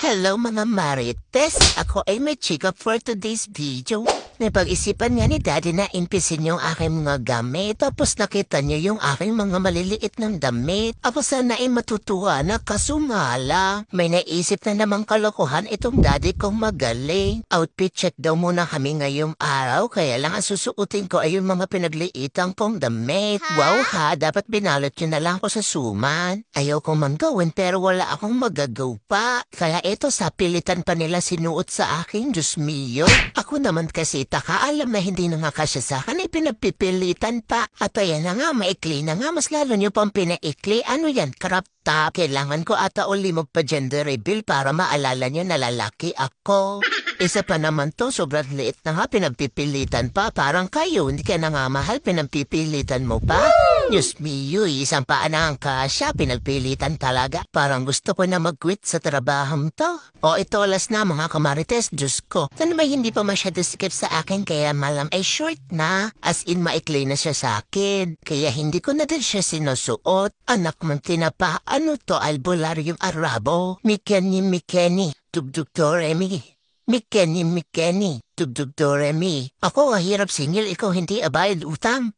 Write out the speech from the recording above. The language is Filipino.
Hello mga Marites! Ako ay may chika for today's video. Napag-isipan nga ni Daddy na impisin yung aking mga gamit. Tapos nakita niya yung aking mga maliliit ng damit. Ako sana ay matutuwa na kasumala. May naisip na namang kalokohan itong daddy kong magaling. Outfit check daw muna kami ngayong araw. Kaya lang ang susuotin ko ay yung mga pinagliitang kong damit. Wow ha, dapat binalot yun na lang ako sa suman. Ayaw kong man gawin pero wala akong magagaw pa. Kaya ito sa pilitan pa nila sinuot sa akin, Diyos mio. Ako naman kasi alam na hindi na nga kasya sa akin ay pinagpipilitan pa. At ayan na nga, maikli na nga, mas lalo nyo pang pinaikli. Ano yan, crop top? Kailangan ko ata ulimog pa gender reveal para maalala nyo na lalaki ako. Isa pa naman to, sobrang liit na nga, pinagpipilitan pa. Parang kayo, hindi ka na nga mahal, pinagpipilitan mo pa. Diyos mio, isang paa na ang kasya, pinagpilitan talaga. Parang gusto ko na mag-quit sa trabahong to. O ito alas na mga kamarites, Diyos ko. Sana ba hindi pa masyado sikip sa akin kaya malam ay short na. As in maikli na siya sa akin. Kaya hindi ko na din siya sinusuot. Anak mong tinapa, ano to albularyong arabo? Mikeni, tugtug to remi. Mikeni, tugtug to remi. Ako hirap singil, ikaw hindi abayad utang.